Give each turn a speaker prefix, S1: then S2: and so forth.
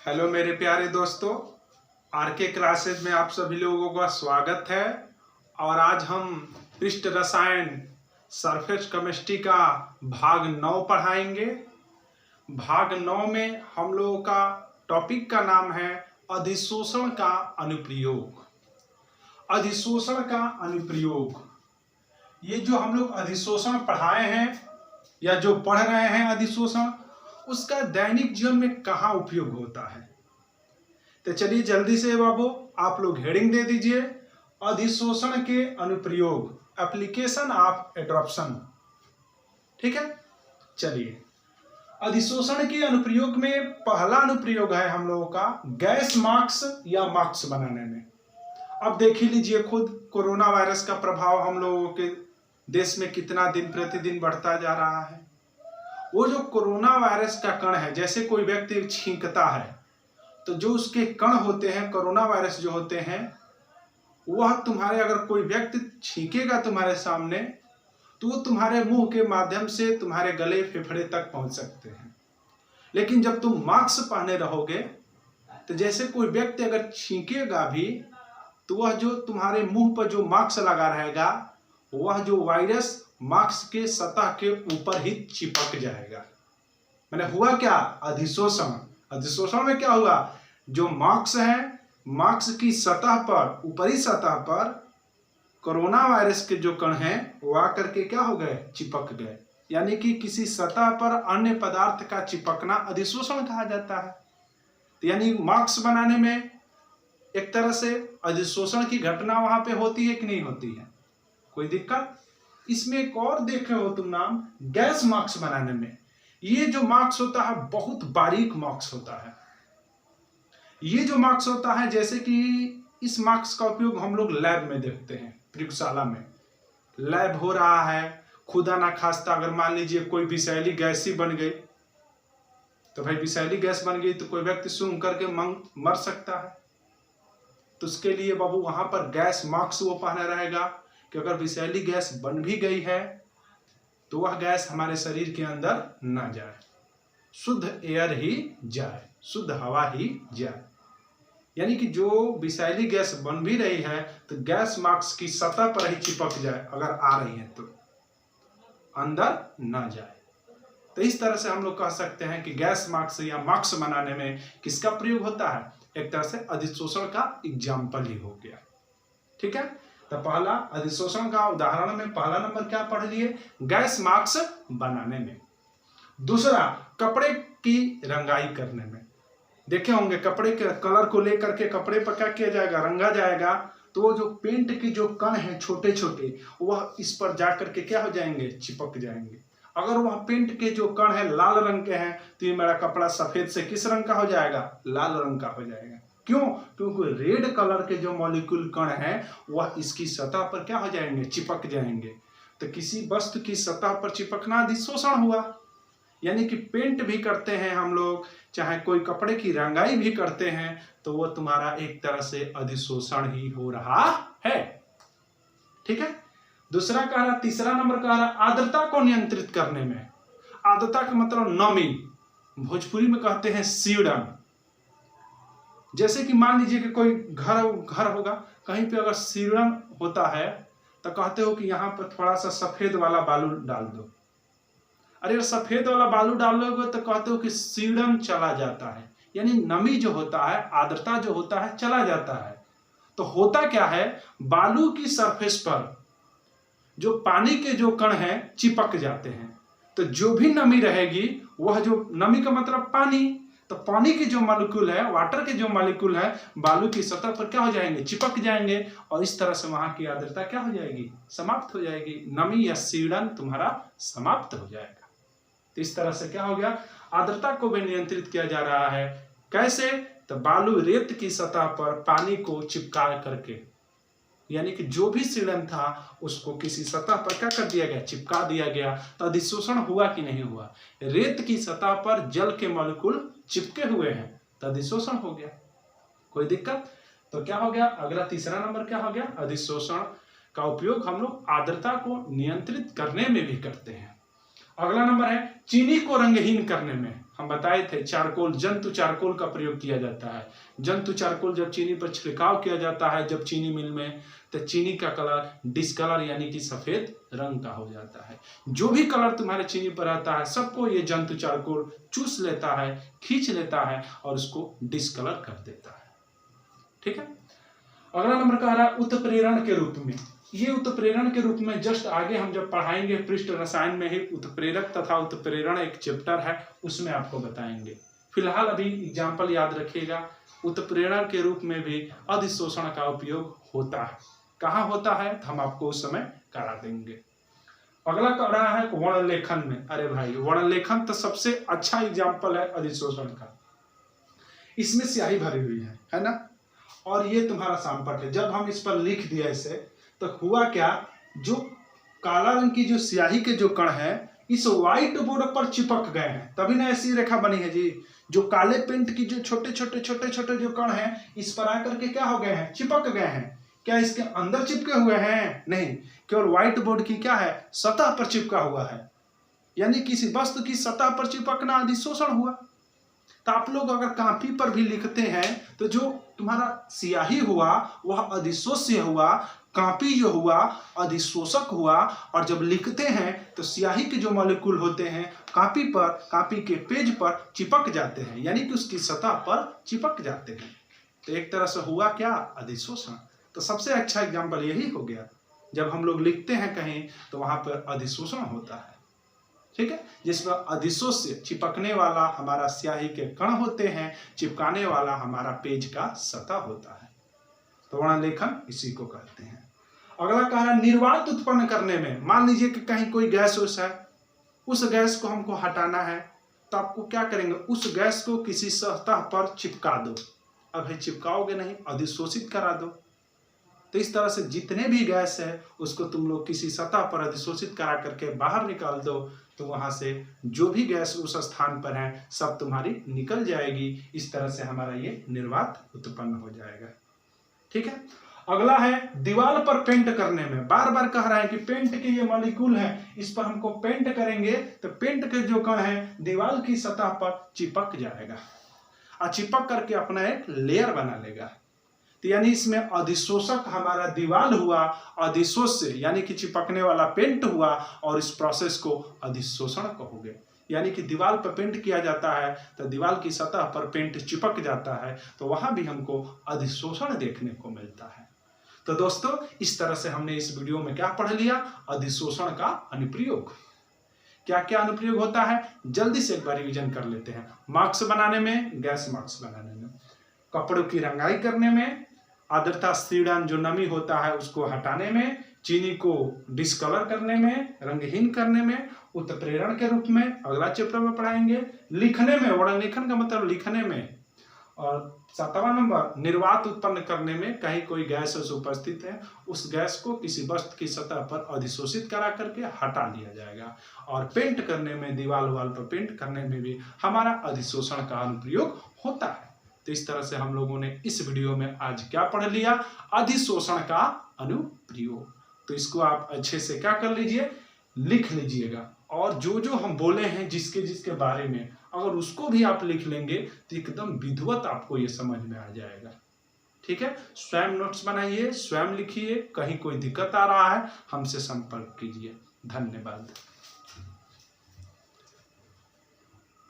S1: Hello मेरे प्यारे दोस्तों, आरके क्लासेज में आप सभी लोगों का स्वागत है। और आज हम पृष्ठ रसायन सरफेस केमिस्ट्री का भाग 9 पढ़ाएंगे। भाग 9 में हम लोगों का टॉपिक का नाम है अधिशोषण का अनुप्रयोग। अधिशोषण का अनुप्रयोग, ये जो हम लोग अधिशोषण पढ़ाए हैं या जो पढ़ रहे हैं अधिशोषण, उसका दैनिक जीवन में कहाँ उपयोग होता है। तो चलिए जल्दी से बाबू आप लोग हेडिंग दे दीजिए, अधिशोषण के अनुप्रयोग, एप्लीकेशन ऑफ एडॉप्शन। ठीक है, चलिए अधिशोषण के अनुप्रयोग में पहला अनुप्रयोग है हम लोगों का गैस मास्क या मास्क बनाने में। अब देख ही लीजिए खुद, कोरोना वायरस का प्रभाव हम लोगों के देश में कितना दिन प्रतिदिन बढ़ता जा रहा है। वो जो कोरोना वायरस का कण है, जैसे कोई व्यक्ति छींकता है तो जो उसके कण होते हैं, कोरोना वायरस जो होते हैं, वह तुम्हारे, अगर कोई व्यक्ति छींकेगा तुम्हारे सामने तो वो तुम्हारे मुंह के माध्यम से तुम्हारे गले फेफड़े तक पहुंच सकते हैं। लेकिन जब तुम मास्क पहने रहोगे तो जैसे कोई व्यक्ति अगर छींकेगा भी तो वह जो तुम्हारे मुंह पर जो मास्क लगा रहेगा, वह जो वायरस मास्क के सतह के ऊपर ही चिपक जाएगा। मैंने हुआ क्या, अधिशोषण। अधिशोषण में क्या हुआ, जो मास्क है, मास्क की सतह पर, ऊपरी सतह पर कोरोना वायरस के जो कण हैं वो आकर के क्या हो गए, चिपक गए। यानी कि किसी सतह पर अन्य पदार्थ का चिपकना अधिशोषण कहा जाता है। तो यानी मास्क बनाने में एक तरह से अधिशोषण की घटना वहां पे होती है कि नहीं होती है, कोई दिक्कत। इसमें एक और देखे हो तुम नाम, गैस मास्क बनाने में ये जो मास्क होता है बहुत बारीक मास्क होता है। ये जो मास्क होता है, जैसे कि इस मास्क का उपयोग हम लोग लैब में देखते हैं, प्रयोगशाला में लैब हो रहा है, खुदा ना खास्ता अगर मान लीजिए कोई विषैली गैस ही बन गई तो भाई विषैली गैस बन गई तो कोई व्यक्ति सूंघ करके मर सकता है। तो उसके लिए बाबू वहां पर गैस मास्क वो पहना रहेगा कि अगर विषैली गैस बन भी गई है तो वह गैस हमारे शरीर के अंदर ना जाए, शुद्ध एयर ही जाए, शुद्ध हवा ही जाए। यानी कि जो विषैली गैस बन भी रही है तो गैस मास्क की सतह पर ही चिपक जाए, अगर आ रही है तो अंदर ना जाए। तो इस तरह से हम लोग कह सकते हैं कि गैस मास्क या मास्क बनाने में किसका प्रयोग होता है, एक तरह से अधिशोषण का एग्जाम्पल ही हो गया। ठीक है, तो पहला अधिशोषण का उदाहरण में पहला नंबर क्या पढ़ लिए, गैस मास्क बनाने में। दूसरा, कपड़े की रंगाई करने में। देखे होंगे कपड़े के कलर को लेकर के कपड़े पर क्या किया जाएगा, रंगा जाएगा। तो वो जो पेंट की जो कण है छोटे छोटे, वह इस पर जाकर के क्या हो जाएंगे, चिपक जाएंगे। अगर वह पेंट के जो कण है लाल रंग के हैं तो ये मेरा कपड़ा सफेद से किस रंग का हो जाएगा, लाल रंग का हो जाएगा। क्यों, क्योंकि रेड कलर के जो मॉलिक्यूल कण है वह इसकी सतह पर क्या हो जाएंगे, चिपक जाएंगे। तो किसी वस्तु की सतह पर चिपकना अधिशोषण हुआ। यानी कि पेंट भी करते हैं हम लोग, चाहे कोई कपड़े की रंगाई भी करते हैं, तो वह तुम्हारा एक तरह से अधिशोषण ही हो रहा है। ठीक है, दूसरा कह रहा, तीसरा नंबर कह रहा आर्द्रता को नियंत्रित करने में। आर्द्रता का मतलब नमी, भोजपुरी में कहते हैं सीड़न। जैसे कि मान लीजिए कि कोई घर होगा, कहीं पे अगर सीड़न होता है तो कहते हो कि यहाँ पर थोड़ा सा सफेद वाला बालू डाल दो। अरे सफेद वाला बालू डालोगे तो कहते हो कि सीड़न चला जाता है, यानी नमी जो होता है, आर्द्रता जो होता है चला जाता है। तो होता क्या है, बालू की सरफेस पर जो पानी के जो कण हैं चिपक जाते हैं। तो जो भी नमी रहेगी, वह जो नमी का मतलब पानी, तो पानी के जो मॉलिक्यूल है, वाटर के जो मॉलिक्यूल है, बालू की सतह पर क्या हो जाएंगे, चिपक जाएंगे। और इस तरह से वहां की आर्द्रता क्या हो जाएगी, समाप्त हो जाएगी। नमी या सीड़न तुम्हारा समाप्त हो जाएगा। तो इस तरह से क्या हो गया, आर्द्रता को भी नियंत्रित किया जा रहा है। कैसे, तो बालू रेत की सतह पर पानी को चिपका करके, यानी कि जो भी सीड़न था उसको किसी सतह पर क्या कर दिया गया, चिपका दिया गया। तो अधिशोषण हुआ कि नहीं हुआ, रेत की सतह पर जल के मॉलिक्यूल चिपके हुए हैं तो अधिशोषण हो गया, कोई दिक्कत। तो क्या हो गया, अगला तीसरा नंबर क्या हो गया, अधिशोषण का उपयोग हम लोग आर्द्रता को नियंत्रित करने में भी करते हैं। अगला नंबर है चीनी को रंगहीन करने में। हम बताए थे चारकोल, जंतु चारकोल का प्रयोग किया जाता है। जंतु चारकोल जब चीनी पर छिड़काव किया जाता है जब चीनी मिल में, तो चीनी का कलर डिस्कलर यानी कि सफेद रंग का हो जाता है। जो भी कलर तुम्हारे चीनी पर आता है सबको ये जंतु चारकोल चूस लेता है, खींच लेता है और उसको डिस्कलर कर देता है। ठीक है। अगला नंबर कह रहा है उत्प्रेरण के रूप में। ये उत्प्रेरण के रूप में जस्ट आगे हम जब पढ़ाएंगे पृष्ठ रसायन में ही उत्प्रेरक तथा उत्प्रेरण एक चैप्टर है, उसमें आपको बताएंगे। फिलहाल अभी एग्जाम्पल याद रखिएगा, उत्प्रेरण के रूप में भी अधिशोषण का उपयोग होता है। कहाँ होता है तो हम आपको उस समय करा देंगे। अगला कह रहा है वर्ण लेखन में। अरे भाई, वर्ण लेखन तो सबसे अच्छा एग्जाम्पल है अधिशोषण का। इसमें स्याही भरी हुई है ना, और ये तुम्हारा सामपट है। जब हम इस पर लिख दिया इसे तो हुआ क्या, जो काला रंग की जो स्याही के जो कण है इस व्हाइट बोर्ड पर चिपक गए हैं, तभी ना ऐसी रेखा बनी है जी। जो काले पेंट की जो छोटे छोटे जो कण हैं इस पर आकर के क्या हो गए हैं, चिपक गए हैं। क्या इसके अंदर चिपके हुए हैं? नहीं, केवल व्हाइट बोर्ड की क्या है, सतह पर चिपका हुआ है। यानी किसी वस्तु की सतह पर चिपकना अधिशोषण हुआ। तो आप लोग अगर कॉपी पर भी लिखते हैं तो जो तुम्हारा स्याही हुआ वह अधिशोष्य हुआ, कॉपी जो हुआ अधिशोषक हुआ। और जब लिखते हैं तो स्याही के जो मॉलिक्यूल होते हैं कॉपी पर, कॉपी के पेज पर चिपक जाते हैं, यानी कि उसकी सतह पर चिपक जाते हैं। तो एक तरह से हुआ क्या, अधिशोषण। तो सबसे अच्छा एग्जाम्पल यही हो गया, जब हम लोग लिखते हैं कहीं तो वहां पर अधिशोषण होता है। ठीक है, जिसमें अधिशोष्य चिपकने वाला हमारा स्याही के कण होते हैं, चिपकाने वाला हमारा पेज का सतह होता है। तो वर्ण लेखन इसी को कहते हैं। अगला कह रहा है निर्वात उत्पन्न करने में। मान लीजिए कि कहीं कोई गैस है, उस गैस को हमको हटाना है, तो आपको क्या करेंगे, उस गैस को किसी सतह पर चिपका दो। अब चिपकाओगे नहीं, अधिशोषित करा दो। तो इस तरह से जितने भी गैस है उसको तुम लोग किसी सतह पर अधिशोषित करा करके बाहर निकाल दो, तो वहां से जो भी गैस उस स्थान पर है सब तुम्हारी निकल जाएगी। इस तरह से हमारा ये निर्वात उत्पन्न हो जाएगा। ठीक है। अगला है दीवार पर पेंट करने में। बार बार कह रहा है कि पेंट के ये मॉलिक्यूल है, इस पर हमको पेंट करेंगे तो पेंट के जो कण है दीवार की सतह पर चिपक जाएगा और चिपक करके अपना एक लेयर बना लेगा। तो यानी इसमें अधिशोषक हमारा दीवार हुआ, अधिशोष्य यानी कि चिपकने वाला पेंट हुआ, और इस प्रोसेस को अधिशोषण कहोगे। यानी कि दीवार पर पेंट किया जाता है तो दीवार की सतह पर पेंट चिपक जाता है, तो वहां भी हमको अधिशोषण देखने को मिलता है। तो दोस्तों, इस तरह से हमने इस वीडियो में क्या पढ़ लिया, अधिशोषण का अनुप्रयोग। क्या क्या अनुप्रयोग होता है जल्दी से एक बार रिवीजन कर लेते हैं। मार्क्स बनाने में, गैस मार्क्स बनाने में, कपड़ों की रंगाई करने में, आर्द्रता स्थिरांक जो नमी होता है उसको हटाने में, चीनी को डिस्कलर करने में, रंगहीन करने में, उत्प्रेरण के रूप में अगला चैप्टर में पढ़ाएंगे, लिखने में, वर्ण लेखन का मतलब लिखने में, और 7वां नंबर निर्वात उत्पन्न करने में, कहीं कोई गैस उपस्थित है उस गैस को किसी वस्तु की सतह पर अधिशोषित करा करके हटा लिया जाएगा। और पेंट करने में, दीवार वाल पर पेंट करने में भी हमारा अधिशोषण का अनुप्रयोग होता है। तो इस तरह से हम लोगों ने इस वीडियो में आज क्या पढ़ लिया, अधिशोषण का अनुप्रयोग। तो इसको आप अच्छे से क्या कर लीजिए, लिख लीजिएगा। और जो जो हम बोले हैं जिसके जिसके बारे में, अगर उसको भी आप लिख लेंगे तो एकदम विधिवत आपको ये समझ में आ जाएगा। ठीक है, स्वयं नोट्स बनाइए, स्वयं लिखिए। कहीं कोई दिक्कत आ रहा है हमसे संपर्क कीजिए। धन्यवाद।